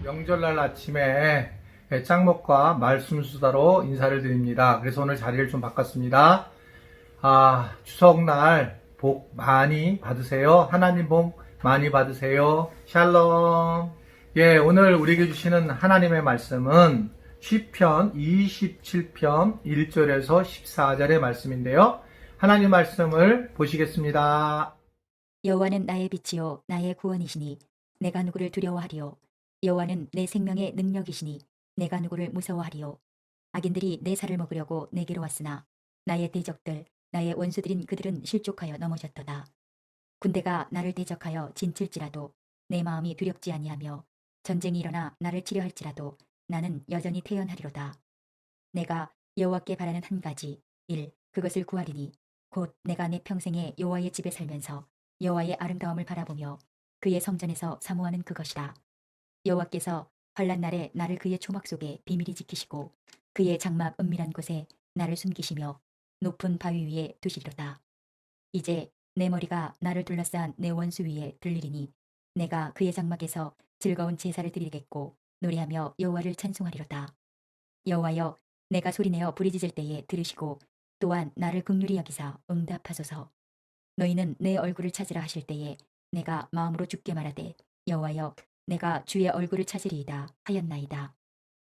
명절날 아침에 짱먹과 말씀수다로 인사를 드립니다. 그래서 오늘 자리를 좀 바꿨습니다. 추석날 복 많이 받으세요. 하나님 복 많이 받으세요. 샬롬. 오늘 우리에게 주시는 하나님의 말씀은 시편 27편 1절에서 14절의 말씀인데요. 하나님 말씀을 보시겠습니다. 여호와는 나의 빛이요 나의 구원이시니 내가 누구를 두려워하리요. 여호와는 내 생명의 능력이시니 내가 누구를 무서워하리요. 악인들이 내 살을 먹으려고 내게로 왔으나 나의 대적들 나의 원수들인 그들은 실족하여 넘어졌도다. 군대가 나를 대적하여 진칠지라도 내 마음이 두렵지 아니하며 전쟁이 일어나 나를 치려 할지라도 나는 여전히 태연하리로다. 내가 여호와께 바라는 한 가지 그것을 구하리니 곧 내가 내 평생에 여호와의 집에 살면서 여호와의 아름다움을 바라보며 그의 성전에서 사모하는 그것이라. 여호와께서 환난 날에 나를 그의 초막 속에 비밀히 지키시고 그의 장막 은밀한 곳에 나를 숨기시며 높은 바위 위에 두시리로다. 이제 내 머리가 나를 둘러싼 내 원수 위에 들리리니 내가 그의 장막에서 즐거운 제사를 드리겠고 노래하며 여호와를 찬송하리로다. 여호와여, 내가 소리내어 부르짖을 때에 들으시고 또한 나를 긍휼히 여기사 응답하소서. 너희는 내 얼굴을 찾으라 하실 때에 내가 마음으로 주께 말하되 여호와여, 내가 주의 얼굴을 찾으리이다 하였나이다.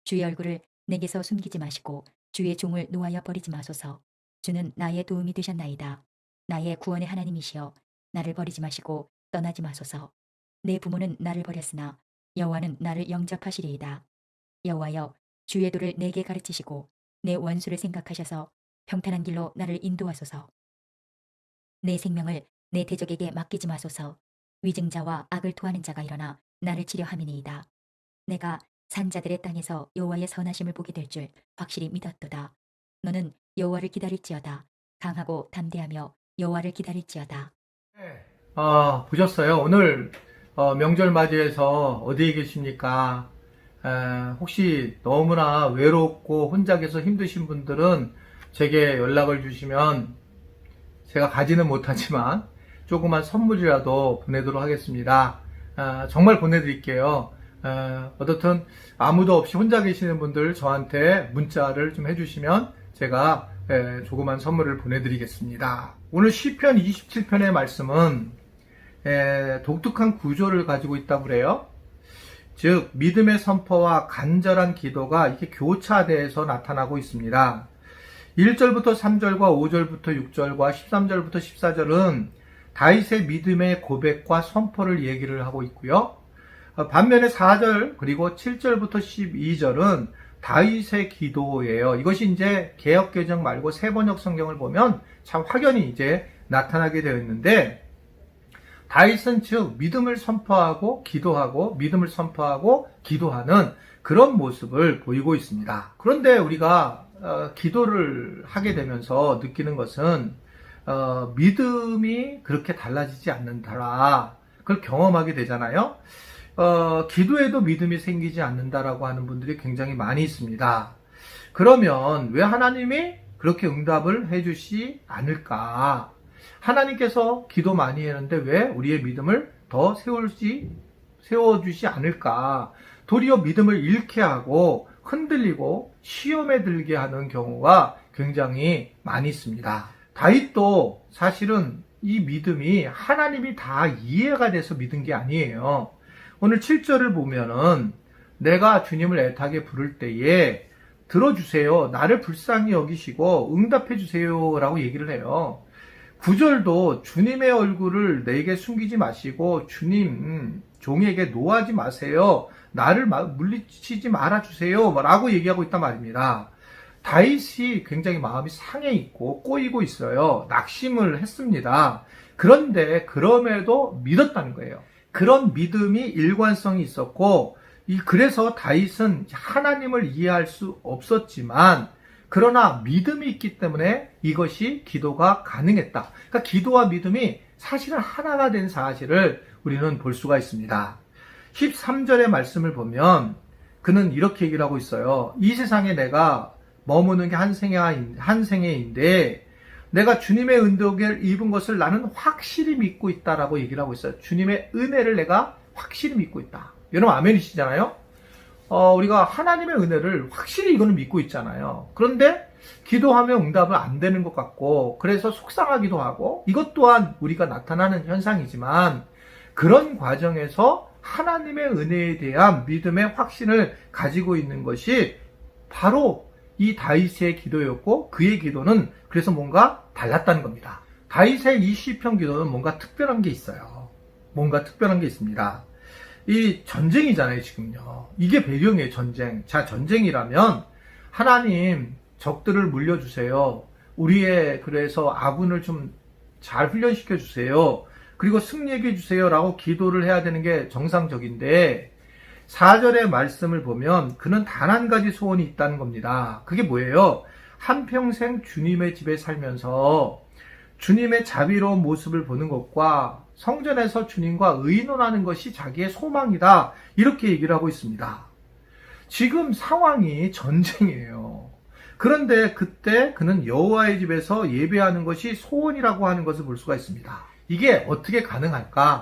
주의 얼굴을 내게서 숨기지 마시고 주의 종을 놓아여 버리지 마소서. 주는 나의 도움이 되셨나이다. 나의 구원의 하나님이시여, 나를 버리지 마시고 떠나지 마소서. 내 부모는 나를 버렸으나 여호와는 나를 영접하시리이다. 여호와여, 주의 도를 내게 가르치시고 내 원수를 생각하셔서 평탄한 길로 나를 인도하소서. 내 생명을 내 대적에게 맡기지 마소서. 위증자와 악을 토하는 자가 일어나 나를 치려 함이니이다. 내가 산자들의 땅에서 여호와의 선하심을 보게 될 줄 확실히 믿었도다. 너는 여호와를 기다릴지어다. 강하고 담대하며 여호와를 기다릴지어다. 보셨어요? 오늘 명절 맞이해서 어디에 계십니까? 혹시 너무나 외롭고 혼자 계셔서 힘드신 분들은 제게 연락을 주시면 제가 가지는 못하지만 조그만 선물이라도 보내도록 하겠습니다. 정말 보내드릴게요. 어떻든 아무도 없이 혼자 계시는 분들 저한테 문자를 좀 해주시면 제가 조그만 선물을 보내드리겠습니다. 오늘 시편 27편의 말씀은 독특한 구조를 가지고 있다고 그래요. 즉 믿음의 선포와 간절한 기도가 이렇게 교차돼서 나타나고 있습니다. 1절부터 3절과 5절부터 6절과 13절부터 14절은 다윗의 믿음의 고백과 선포를 얘기를 하고 있고요. 반면에 4절 그리고 7절부터 12절은 다윗의 기도예요. 이것이 이제 개역개정 말고 새번역 성경을 보면 참 확연히 이제 나타나게 되어 있는데, 다윗은 즉 믿음을 선포하고 기도하고 믿음을 선포하고 기도하는 그런 모습을 보이고 있습니다. 그런데 우리가 기도를 하게 되면서 느끼는 것은 믿음이 그렇게 달라지지 않는다라, 그걸 경험하게 되잖아요. 기도에도 믿음이 생기지 않는다라고 하는 분들이 굉장히 많이 있습니다. 그러면 왜 하나님이 그렇게 응답을 해주시 않을까? 하나님께서 기도 많이 하는데 왜 우리의 믿음을 더 세워주시 않을까? 도리어 믿음을 잃게 하고 흔들리고 시험에 들게 하는 경우가 굉장히 많이 있습니다. 다윗도 사실은 이 믿음이 하나님이 다 이해가 돼서 믿은 게 아니에요. 오늘 7절을 보면은 내가 주님을 애타게 부를 때에 들어주세요. 나를 불쌍히 여기시고 응답해 주세요. 라고 얘기를 해요. 9절도 주님의 얼굴을 내게 숨기지 마시고 주님 종에게 노하지 마세요. 나를 물리치지 말아주세요. 라고 얘기하고 있단 말입니다. 다윗이 굉장히 마음이 상해 있고 꼬이고 있어요. 낙심을 했습니다. 그런데 그럼에도 믿었다는 거예요. 그런 믿음이 일관성이 있었고, 그래서 다윗은 하나님을 이해할 수 없었지만 그러나 믿음이 있기 때문에 이것이 기도가 가능했다. 그러니까 기도와 믿음이 사실은 하나가 된 사실을 우리는 볼 수가 있습니다. 13절의 말씀을 보면 그는 이렇게 얘기를 하고 있어요. 이 세상에 내가 머무는 게 한 생애인데 내가 주님의 은덕을 입은 것을 나는 확실히 믿고 있다라고 얘기를 하고 있어요. 주님의 은혜를 내가 확실히 믿고 있다. 여러분 아멘이시잖아요. 우리가 하나님의 은혜를 확실히 이거는 믿고 있잖아요. 그런데 기도하면 응답은 안 되는 것 같고, 그래서 속상하기도 하고, 이것 또한 우리가 나타나는 현상이지만, 그런 과정에서 하나님의 은혜에 대한 믿음의 확신을 가지고 있는 것이 바로 이 다윗의 기도였고, 그의 기도는 그래서 뭔가 달랐다는 겁니다. 다윗의 이 시편 기도는 뭔가 특별한 게 있어요. 뭔가 특별한 게 있습니다. 이 전쟁이잖아요, 지금요. 이게 배경이에요, 전쟁. 자, 전쟁이라면 하나님 적들을 물려주세요. 우리의 그래서 아군을 좀 잘 훈련시켜 주세요. 그리고 승리하게 해주세요 라고 기도를 해야 되는 게 정상적인데 4절의 말씀을 보면 그는 단 한 가지 소원이 있다는 겁니다. 그게 뭐예요? 한평생 주님의 집에 살면서 주님의 자비로운 모습을 보는 것과 성전에서 주님과 의논하는 것이 자기의 소망이다. 이렇게 얘기를 하고 있습니다. 지금 상황이 전쟁이에요. 그런데 그때 그는 여호와의 집에서 예배하는 것이 소원이라고 하는 것을 볼 수가 있습니다. 이게 어떻게 가능할까?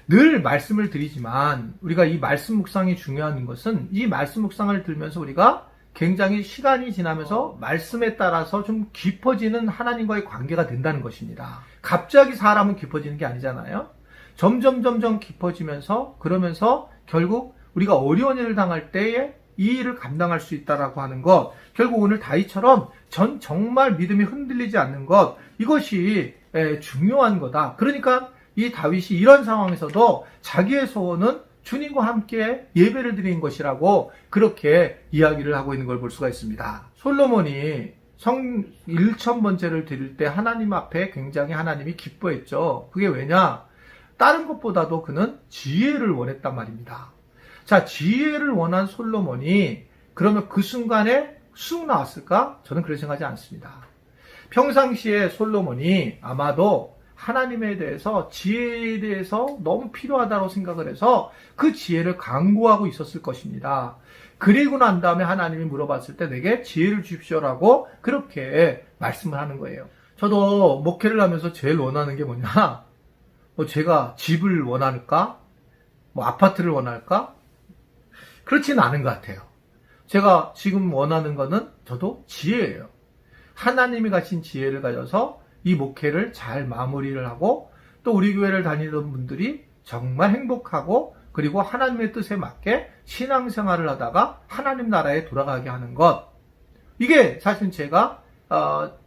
늘 말씀을 드리지만 우리가 이 말씀 묵상이 중요한 것은 이 말씀 묵상을 들으면서 우리가 굉장히 시간이 지나면서 말씀에 따라서 좀 깊어지는 하나님과의 관계가 된다는 것입니다. 갑자기 사람은 깊어지는 게 아니잖아요. 점점 깊어지면서 그러면서 결국 우리가 어려운 일을 당할 때에 이 일을 감당할 수 있다라고 하는 것, 결국 오늘 다윗처럼 정말 믿음이 흔들리지 않는 것, 이것이 중요한 거다. 그러니까 이 다윗이 이런 상황에서도 자기의 소원은 주님과 함께 예배를 드린 것이라고 그렇게 이야기를 하고 있는 걸 볼 수가 있습니다. 솔로몬이 성 1000번째를 드릴 때 하나님 앞에 굉장히 하나님이 기뻐했죠. 그게 왜냐? 다른 것보다도 그는 지혜를 원했단 말입니다. 자, 지혜를 원한 솔로몬이 그러면 그 순간에 쑥 나왔을까? 저는 그렇게 생각하지 않습니다. 평상시에 솔로몬이 아마도 하나님에 대해서 지혜에 대해서 너무 필요하다고 생각을 해서 그 지혜를 강구하고 있었을 것입니다. 그리고 난 다음에 하나님이 물어봤을 때 내게 지혜를 주십시오라고 그렇게 말씀을 하는 거예요. 저도 목회를 하면서 제일 원하는 게 뭐냐? 제가 집을 원할까? 아파트를 원할까? 그렇지는 않은 것 같아요. 제가 지금 원하는 거는 저도 지혜예요. 하나님이 가신 지혜를 가져서 이 목회를 잘 마무리를 하고 또 우리 교회를 다니던 분들이 정말 행복하고 그리고 하나님의 뜻에 맞게 신앙생활을 하다가 하나님 나라에 돌아가게 하는 것. 이게 사실 제가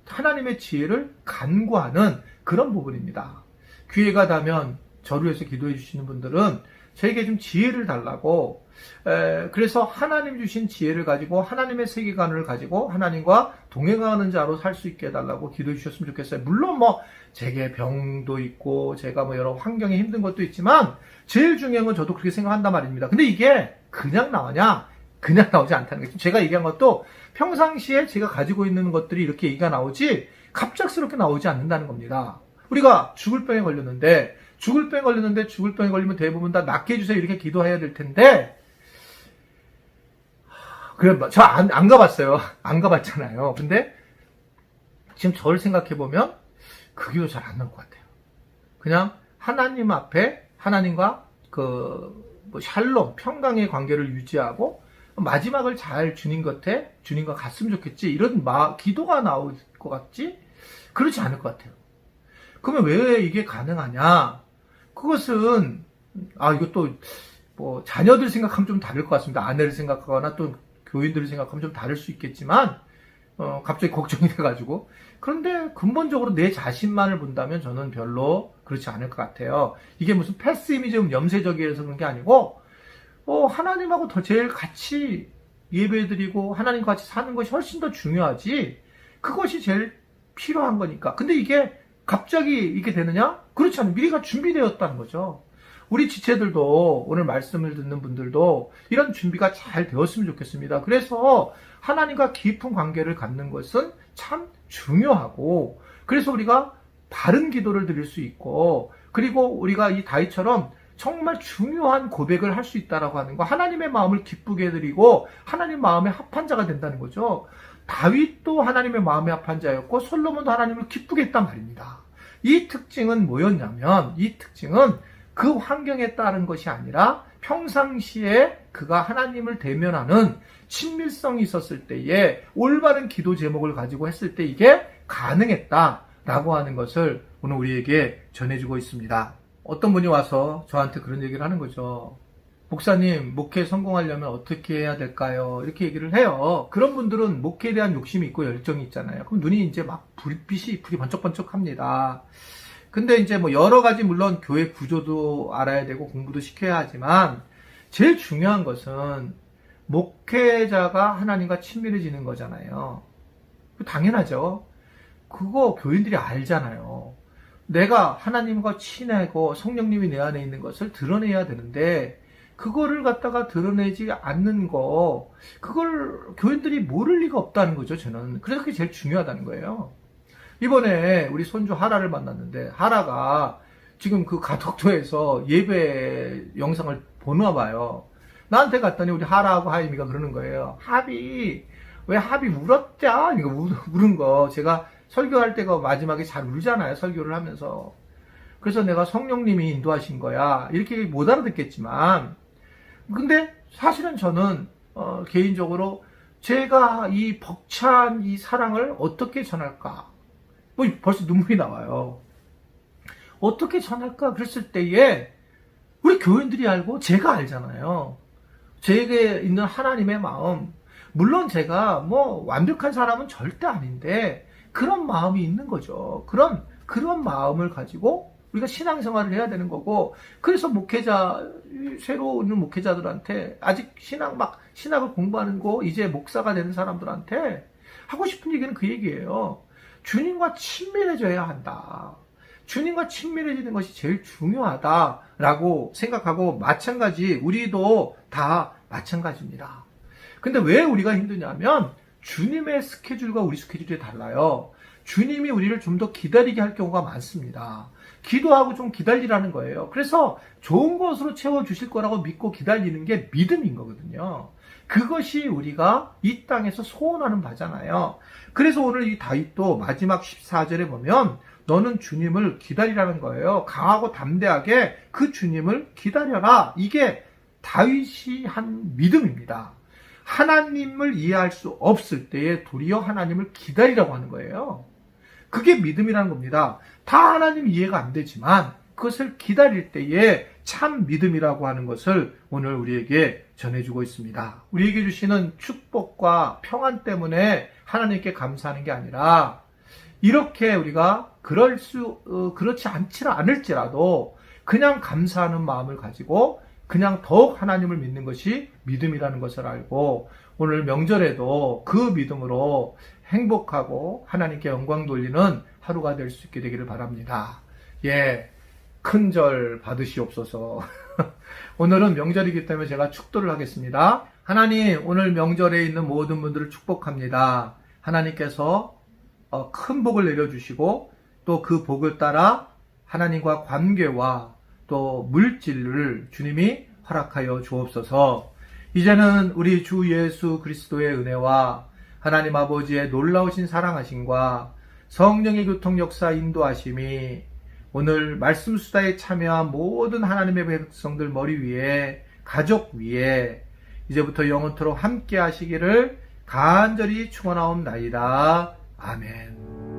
하나님의 지혜를 간구하는 그런 부분입니다. 기회가 되면 저를 위해서 기도해 주시는 분들은 저에게 좀 지혜를 달라고 그래서 하나님 주신 지혜를 가지고 하나님의 세계관을 가지고 하나님과 동행하는 자로 살 수 있게 해달라고 기도해 주셨으면 좋겠어요. 물론 제게 병도 있고 제가 여러 환경이 힘든 것도 있지만 제일 중요한 건 저도 그렇게 생각한단 말입니다. 근데 이게 그냥 나오냐? 그냥 나오지 않다는 거죠. 제가 얘기한 것도 평상시에 제가 가지고 있는 것들이 이렇게 얘기가 나오지 갑작스럽게 나오지 않는다는 겁니다. 우리가 죽을 병에 걸렸는데 죽을 병에 걸리면 대부분 다 낫게 해주세요 이렇게 기도해야 될 텐데 그래, 저 안 가봤어요. 안 가봤잖아요. 근데 지금 저를 생각해보면 그 기도 잘 안 나올 것 같아요. 그냥 하나님 앞에 하나님과 샬롬, 평강의 관계를 유지하고 마지막을 잘 주님 곁에 주님과 갔으면 좋겠지 이런 기도가 나올 것 같지? 그렇지 않을 것 같아요. 그러면 왜 이게 가능하냐? 그것은 이것도 자녀들 생각하면 좀 다를 것 같습니다. 아내를 생각하거나 또 교인들을 생각하면 좀 다를 수 있겠지만 갑자기 걱정이 돼가지고 그런데 근본적으로 내 자신만을 본다면 저는 별로 그렇지 않을 것 같아요. 이게 무슨 패시미즘 염세적이어서 그런 게 아니고 하나님하고 더 제일 같이 예배드리고 하나님과 같이 사는 것이 훨씬 더 중요하지 그것이 제일 필요한 거니까. 근데 이게 갑자기 이렇게 되느냐? 그렇지 않아요. 미리가 준비되었다는 거죠. 우리 지체들도 오늘 말씀을 듣는 분들도 이런 준비가 잘 되었으면 좋겠습니다. 그래서 하나님과 깊은 관계를 갖는 것은 참 중요하고 그래서 우리가 바른 기도를 드릴 수 있고 그리고 우리가 이 다윗처럼 정말 중요한 고백을 할 수 있다라고 하는 거 하나님의 마음을 기쁘게 해드리고 하나님 마음에 합한 자가 된다는 거죠. 다윗도 하나님의 마음에 합한 자였고 솔로몬도 하나님을 기쁘게 했단 말입니다. 이 특징은 뭐였냐면 이 특징은 그 환경에 따른 것이 아니라 평상시에 그가 하나님을 대면하는 친밀성이 있었을 때에 올바른 기도 제목을 가지고 했을 때 이게 가능했다라고 하는 것을 오늘 우리에게 전해주고 있습니다. 어떤 분이 와서 저한테 그런 얘기를 하는 거죠. 목사님, 목회 성공하려면 어떻게 해야 될까요? 이렇게 얘기를 해요. 그런 분들은 목회에 대한 욕심이 있고 열정이 있잖아요. 그럼 눈이 이제 막 불빛이 이쁘게 번쩍번쩍 합니다. 근데 이제 뭐 여러 가지 물론 교회 구조도 알아야 되고 공부도 시켜야 하지만 제일 중요한 것은 목회자가 하나님과 친밀해지는 거잖아요. 당연하죠. 그거 교인들이 알잖아요. 내가 하나님과 친하고 성령님이 내 안에 있는 것을 드러내야 되는데 그거를 갖다가 드러내지 않는 거, 그걸 교인들이 모를 리가 없다는 거죠, 저는. 그래서 그게 제일 중요하다는 거예요. 이번에 우리 손주 하라를 만났는데, 하라가 지금 그 가덕도에서 예배 영상을 보나 봐요. 나한테 갔더니 우리 하라하고 하임이가 그러는 거예요. 왜 합이 울었자? 이거 울은 거. 제가 설교할 때가 마지막에 잘 울잖아요, 설교를 하면서. 그래서 내가 성령님이 인도하신 거야. 이렇게 못 알아듣겠지만, 근데 사실은 저는 개인적으로 제가 이 벅찬 이 사랑을 어떻게 전할까? 뭐 벌써 눈물이 나와요. 어떻게 전할까? 그랬을 때에 우리 교인들이 알고 제가 알잖아요. 제게 있는 하나님의 마음. 물론 제가 뭐 완벽한 사람은 절대 아닌데 그런 마음이 있는 거죠. 그런 마음을 가지고 우리가 신앙생활을 해야 되는 거고, 그래서 새로 오는 목회자들한테 아직 신학을 공부하는 거 이제 목사가 되는 사람들한테 하고 싶은 얘기는 그 얘기예요. 주님과 친밀해져야 한다. 주님과 친밀해지는 것이 제일 중요하다라고 생각하고, 마찬가지 우리도 다 마찬가지입니다. 근데 왜 우리가 힘드냐면 주님의 스케줄과 우리 스케줄이 달라요. 주님이 우리를 좀 더 기다리게 할 경우가 많습니다. 기도하고 좀 기다리라는 거예요. 그래서 좋은 것으로 채워주실 거라고 믿고 기다리는 게 믿음인 거거든요. 그것이 우리가 이 땅에서 소원하는 바잖아요. 그래서 오늘 이 다윗도 마지막 14절에 보면 너는 주님을 기다리라는 거예요. 강하고 담대하게 그 주님을 기다려라. 이게 다윗이 한 믿음입니다. 하나님을 이해할 수 없을 때에 도리어 하나님을 기다리라고 하는 거예요. 그게 믿음이라는 겁니다. 다 하나님 이해가 안 되지만 그것을 기다릴 때에 참 믿음이라고 하는 것을 오늘 우리에게 전해주고 있습니다. 우리에게 주시는 축복과 평안 때문에 하나님께 감사하는 게 아니라, 이렇게 우리가 그렇지 않을지라도 그냥 감사하는 마음을 가지고 그냥 더욱 하나님을 믿는 것이 믿음이라는 것을 알고, 오늘 명절에도 그 믿음으로 행복하고 하나님께 영광 돌리는 하루가 될 수 있게 되기를 바랍니다. 큰절 받으시옵소서. 오늘은 명절이기 때문에 제가 축도를 하겠습니다. 하나님, 오늘 명절에 있는 모든 분들을 축복합니다. 하나님께서 큰 복을 내려주시고 또 그 복을 따라 하나님과 관계와 또 물질을 주님이 허락하여 주옵소서. 이제는 우리 주 예수 그리스도의 은혜와 하나님 아버지의 놀라우신 사랑하심과 성령의 교통 역사 인도하심이 오늘 말씀 수다에 참여한 모든 하나님의 백성들 머리 위에, 가족 위에 이제부터 영원토록 함께 하시기를 간절히 축원하옵나이다. 아멘.